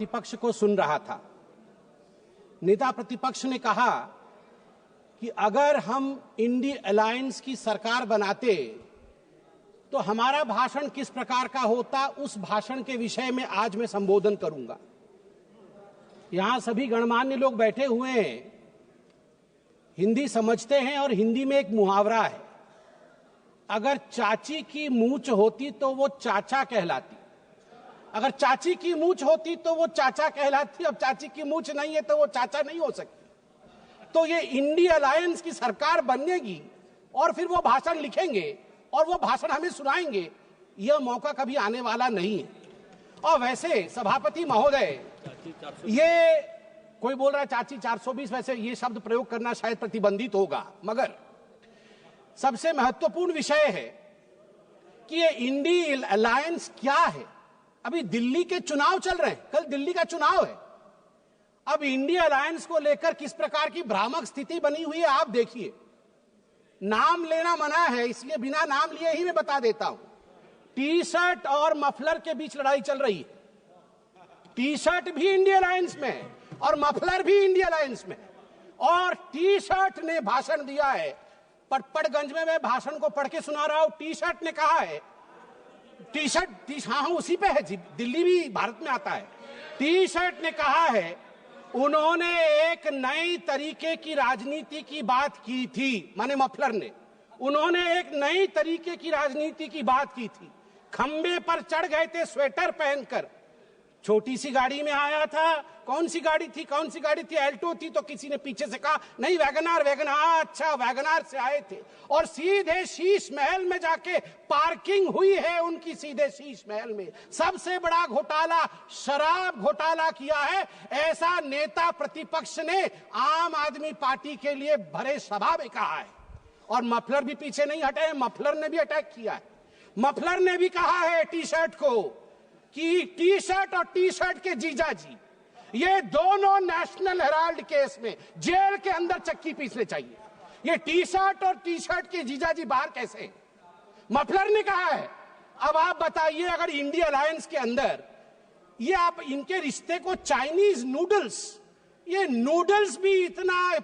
प्रतिपक्ष को सुन रहा था। नेता प्रतिपक्ष ने कहा कि अगर हम इंडी अलायंस की सरकार बनाते तो हमारा भाषण किस प्रकार का होता, उस भाषण के विषय में आज मैं संबोधन करूंगा। यहां सभी गणमान्य लोग बैठे हुए हैं, हिंदी समझते हैं और हिंदी में एक मुहावरा है, अगर चाची की मूंछ होती तो वो चाचा कहलाती, अगर चाची की मूंछ होती तो वो चाचा कहलाती, अब चाची की मूंछ नहीं है तो वो चाचा नहीं हो सकती। तो ये इंडी अलायंस की सरकार बनेगी और फिर वो भाषण लिखेंगे और वो भाषण हमें सुनाएंगे, यह मौका कभी आने वाला नहीं है। और वैसे सभापति महोदय, ये कोई बोल रहा है चाची 420, वैसे ये शब्द प्रयोग करना शायद प्रतिबंधित होगा, मगर सबसे महत्वपूर्ण विषय है कि ये इंडी अलायंस क्या है। अभी दिल्ली के चुनाव चल रहे हैं, कल दिल्ली का चुनाव है। अब इंडिया अलायंस को लेकर किस प्रकार की भ्रामक स्थिति बनी हुई है आप देखिए। नाम लेना मना है, इसलिए बिना नाम लिए ही मैं बता देता हूं। टी शर्ट और मफलर के बीच लड़ाई चल रही है। टी शर्ट भी इंडिया अलायंस में है और मफलर भी इंडिया अलायंस में है। और टी शर्ट ने भाषण दिया है, पटपड़गंज में मैं भाषण को पढ़ के सुना रहा हूं। टी शर्ट ने कहा है, टी शर्ट हाँ उसी पे है, दिल्ली भी भारत में आता है। टी शर्ट ने कहा है, उन्होंने एक नई तरीके की राजनीति की बात की थी, माने मफलर ने, उन्होंने एक नई तरीके की राजनीति की बात की थी। खंबे पर चढ़ गए थे स्वेटर पहनकर, छोटी सी गाड़ी में आया था। कौन सी गाड़ी थी? एल्टो थी। तो किसी ने पीछे से कहा नहीं वैगनार, अच्छा वैगनार से आए थे और सीधे शीश महल में जाके पार्किंग हुई है उनकी, सीधे शीश महल में। सबसे बड़ा घोटाला शराब घोटाला किया है, ऐसा नेता प्रतिपक्ष ने आम आदमी पार्टी के लिए भरे सभा में कहा है। और मफलर भी पीछे नहीं हटे, मफलर ने भी अटैक किया है। मफलर ने भी कहा है टी शर्ट को कि टी शर्ट और टी शर्ट के जीजा जी, ये दोनों नेशनल हेराल्ड केस में जेल के अंदर चक्की पीसने चाहिए। ये टी शर्ट और टी शर्ट के जीजा जी बाहर कैसे? मफलर ने कहा है। अब आप बताइए, अगर इंडिया अलायंस के अंदर ये आप इनके रिश्ते को चाइनीज नूडल्स, ये नूडल्स भी इतना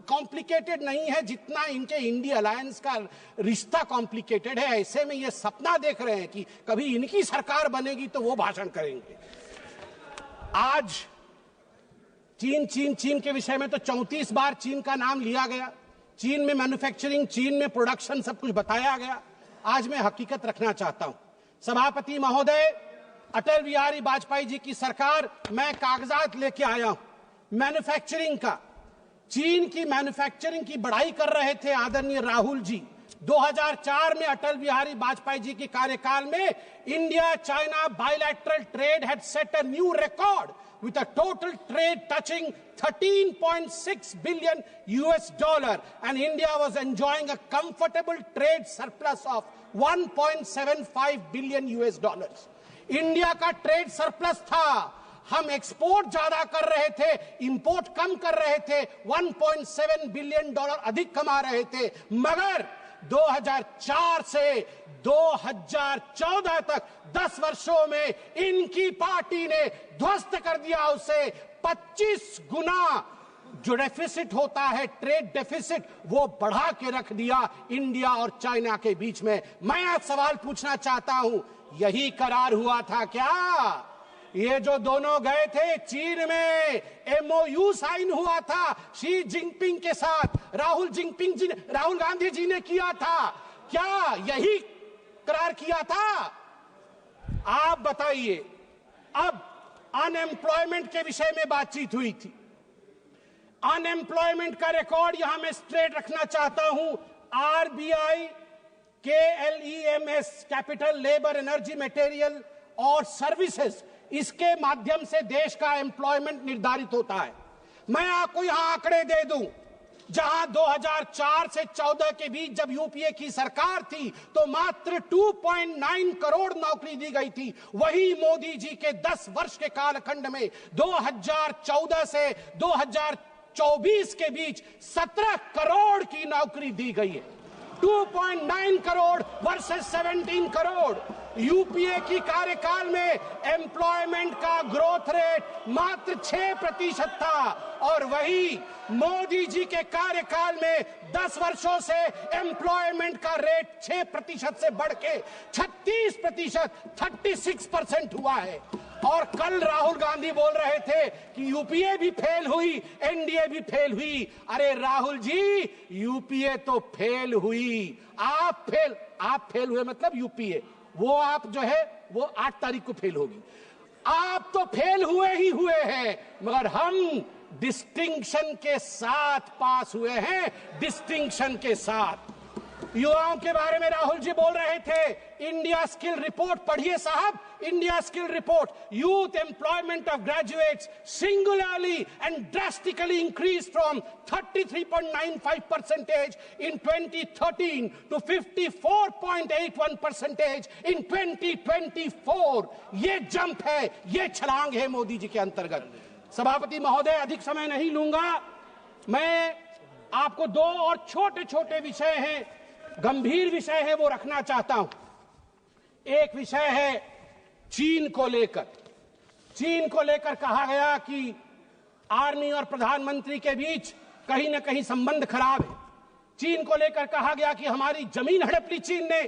कॉम्प्लिकेटेड नहीं है जितना इनके इंडिया अलायंस का रिश्ता कॉम्प्लिकेटेड है। ऐसे में ये सपना देख रहे हैं कि कभी इनकी सरकार बनेगी तो वो भाषण करेंगे। आज चीन के विषय में तो 34 बार चीन का नाम लिया गया। चीन में मैन्युफैक्चरिंग, चीन में प्रोडक्शन, सब कुछ बताया गया। आज मैं हकीकत रखना चाहता हूं। सभापति महोदय, अटल बिहारी वाजपेयी जी की सरकार, मैं कागजात लेके आया हूं मैन्युफैक्चरिंग का। चीन की मैन्युफैक्चरिंग की बढ़ाई कर रहे थे आदरणीय राहुल जी। 2004 में अटल बिहारी वाजपेयी जी के कार्यकाल में India China bilateral trade had set a new record with a total trade touching $13.6 billion and India was enjoying a comfortable trade surplus of $1.75 billion। India का ट्रेड सरप्लस था, हम एक्सपोर्ट ज्यादा कर रहे थे, इंपोर्ट कम कर रहे थे, $1.7 बिलियन अधिक कमा रहे थे। मगर 2004 से 2014 तक 10 वर्षों में इनकी पार्टी ने ध्वस्त कर दिया उसे। 25 गुना जो डेफिसिट होता है, ट्रेड डेफिसिट, वो बढ़ा के रख दिया इंडिया और चाइना के बीच में। मैं आज सवाल पूछना चाहता हूं, यही करार हुआ था क्या? ये जो दोनों गए थे चीन में, MOU साइन हुआ था शी जिनपिंग के साथ, राहुल गांधी जी ने किया था क्या? यही करार किया था? आप बताइए। अब अनएम्प्लॉयमेंट के विषय में बातचीत हुई थी। अनएम्प्लॉयमेंट का रिकॉर्ड यहां मैं स्ट्रेट रखना चाहता हूं। RBI, KLEMS, capital, labour, energy, material और सर्विसेज, इसके माध्यम से देश का एम्प्लॉयमेंट निर्धारित होता है। मैं आपको यहां आंकड़े दे दूं, जहां 2004 से 14 के बीच जब यूपीए की सरकार थी तो मात्र 2.9 करोड़ नौकरी दी गई थी। वही मोदी जी के 10 वर्ष के कालखंड में 2014 से 2024 के बीच 17 करोड़ की नौकरी दी गई है। 2.9 करोड़ वर्सेस 17 करोड़। यूपीए की कार्यकाल में एम्प्लॉयमेंट का ग्रोथ रेट मात्र 6% था और वही मोदी जी के कार्यकाल में 10 वर्षों से एम्प्लॉयमेंट का रेट 6% से बढ़ के 36%, 36% हुआ है। और कल राहुल गांधी बोल रहे थे कि यूपीए भी फेल हुई, एनडीए भी फेल हुई। अरे राहुल जी, यूपीए तो फेल हुई, आप फेल हुए मतलब यूपीए, वो आप जो है वो 8 तारीख को फेल होगी। आप तो फेल हुए ही हुए हैं, मगर हम डिस्टिंक्शन के साथ पास हुए हैं, डिस्टिंक्शन के साथ। युवाओं के बारे में राहुल जी बोल रहे थे, इंडिया स्किल रिपोर्ट पढ़िए साहब, India skill report, youth employment of graduates singularly and drastically increase from 33.95% in 2013 to 54.81% in 2024। ये जंप है, ये छलांग है मोदी जी के अंतर्गत। सभापति महोदय, अधिक समय नहीं लूंगा, मैं आपको 2 और छोटे छोटे विषय हैं, गंभीर विषय है, वो रखना चाहता हूं। एक विषय है चीन को लेकर। चीन को लेकर कहा गया कि आर्मी और प्रधानमंत्री के बीच कहीं ना कहीं संबंध खराब है। चीन को लेकर कहा गया कि हमारी जमीन हड़प ली चीन ने।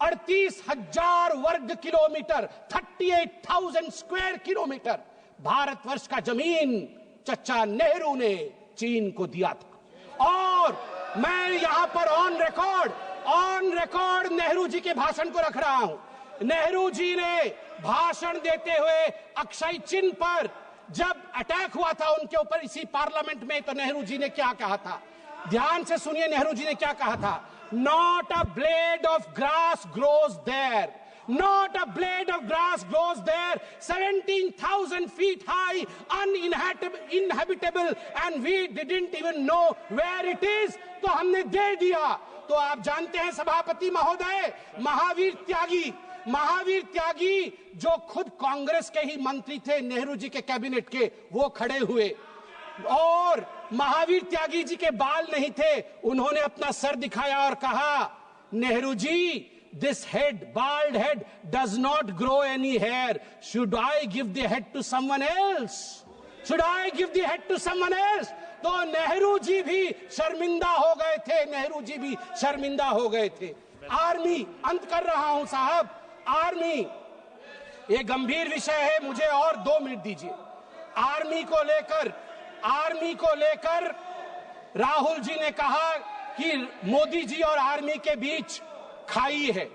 38,000 वर्ग किलोमीटर, 38,000 स्क्वायर किलोमीटर भारतवर्ष का जमीन चचा नेहरू ने चीन को दिया था। और मैं यहां पर ऑन रिकॉर्ड नेहरू जी के भाषण को रख रहा हूं। नेहरू जी ने भाषण देते हुए अक्षय चिन्ह पर जब अटैक हुआ था उनके ऊपर इसी पार्लियामेंट में, तो नेहरू जी ने क्या कहा था, ध्यान से सुनिए नेहरू जी ने क्या कहा था। Not a blade of grass grows there, not a blade of grass grows there, 17,000 feet high, uninhabitable, and we didn't even know where it is, तो हमने दे दिया। तो आप जानते हैं सभापति महोदय, महावीर त्यागी जो खुद कांग्रेस के ही मंत्री थे, नेहरू जी के कैबिनेट के, वो खड़े हुए और महावीर त्यागी जी के बाल नहीं थे, उन्होंने अपना सर दिखाया और कहा, Nehru ji, this head, bald head, does not grow any hair. Should I give the head to someone else? Should I give the head to someone else? तो नेहरू जी भी शर्मिंदा हो गए थे, नेहरू जी भी शर्मिंदा हो गए थे। आर्मी, अंत कर रहा हूं साहब, आर्मी ये गंभीर विषय है, मुझे और 2 मिनट दीजिए। आर्मी को लेकर राहुल जी ने कहा कि मोदी जी और आर्मी के बीच खाई है।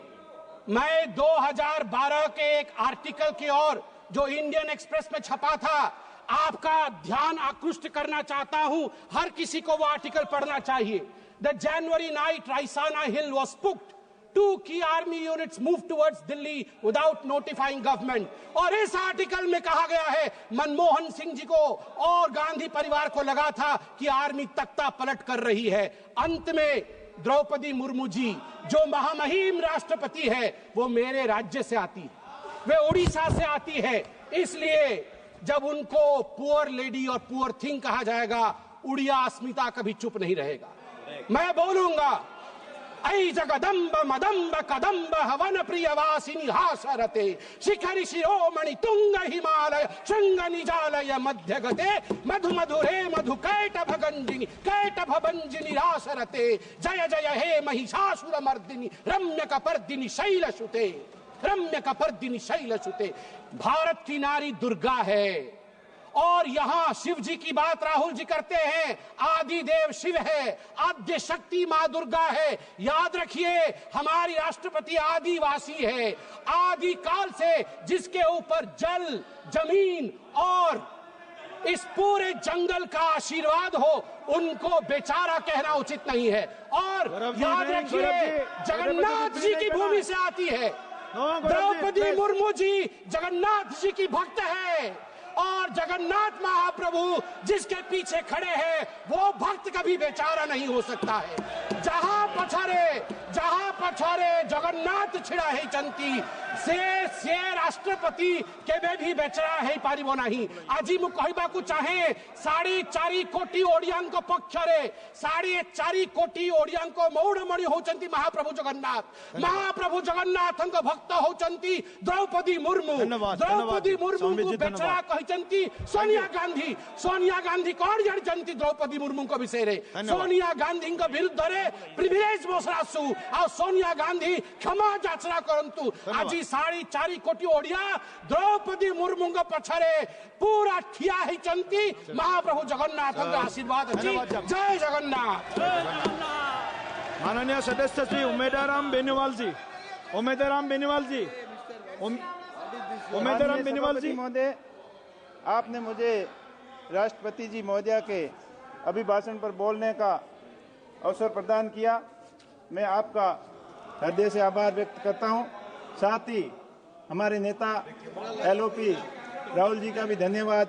मैं 2012 के एक आर्टिकल की ओर जो इंडियन एक्सप्रेस में छपा था, आपका ध्यान आकृष्ट करना चाहता हूं, हर किसी को वो आर्टिकल पढ़ना चाहिए। The January night Raisina hill was spooked, 2 key army units moved towards Delhi without notifying government। और इस आर्टिकल में कहा गया है, मनमोहन सिंह जी को और गांधी परिवार को लगा था कि आर्मी तख्ता पलट कर रही है। अंत में द्रौपदी मुर्मू जी जो महामहिम राष्ट्रपति है, वो मेरे राज्य से आती है, वे उड़ीसा से आती है। इसलिए जब उनको पुअर लेडी और पुअर थिंग कहा जाएगा, उड़िया अस्मिता कभी चुप नहीं रहेगा। मैं बोलूंगा, ऐ जगदम्ब मदम्ब कदम्ब हवन प्रियवासिनी हासरते शिखरि शिरोमणि तुंग हिमालय शृंग निजालय मध्य गते मधु मधुरे मधु कैटभ भंजिनी रासरते जय जय हे महिषासुर मर्दिनी रम्य कपर्दिनी शैलसुते। भारत की नारी दुर्गा है और यहाँ शिव जी की बात राहुल जी करते हैं, आदि देव शिव है, आद्य शक्ति माँ दुर्गा है। याद रखिए, हमारी राष्ट्रपति आदिवासी है, आदि काल से जिसके ऊपर जल, जमीन और इस पूरे जंगल का आशीर्वाद हो, उनको बेचारा कहना उचित नहीं है। और याद रखिए, जगन्नाथ जी की भूमि से आती है, द्रौपदी मुर्मू जी जगन्नाथ जी की भक्त है और जगन्नाथ महाप्रभु जिसके पीछे खड़े हैं, वो भक्त कभी बेचारा नहीं हो सकता है। जहां जहाँ पछारे जगन्नाथ छिड़ा है चंती से राष्ट्रपति केबे भी बेचरा है पारिबो नहीं। आज मु कहबाकू चाहे 4.5 कोटी ओडियान को पक्षरे 4.5 कोटी ओडियान को मौड़मणि होचंती महाप्रभु जगन्नाथ भक्त होचंती द्रौपदी मुर्मू को बेचरा कहचंती सोनिया गांधी कौन जानती द्रौपदी मुर्मू को विषय रे सोनिया गांधी को विरुद्ध रे प्रिविलेज बसरासु आ सोनिया गांधी क्षमा याचना करंतु। आज 4.5 कोटी ओडिया द्रौपदी मुर्मू पछरे पूरा ठिया होचंती महाप्रभु जगन्नाथ का आशीर्वाद अछि। जय जगन्नाथ। माननीय सदस्य श्री उमेदराम बेनीवाल जी महोदय, आपने मुझे राष्ट्रपति जी महोदया के अभिभाषण पर बोलने का अवसर प्रदान किया। मैं आपका हृदय से आभार व्यक्त करता हूं। साथ ही हमारे नेता LOP राहुल जी का भी धन्यवाद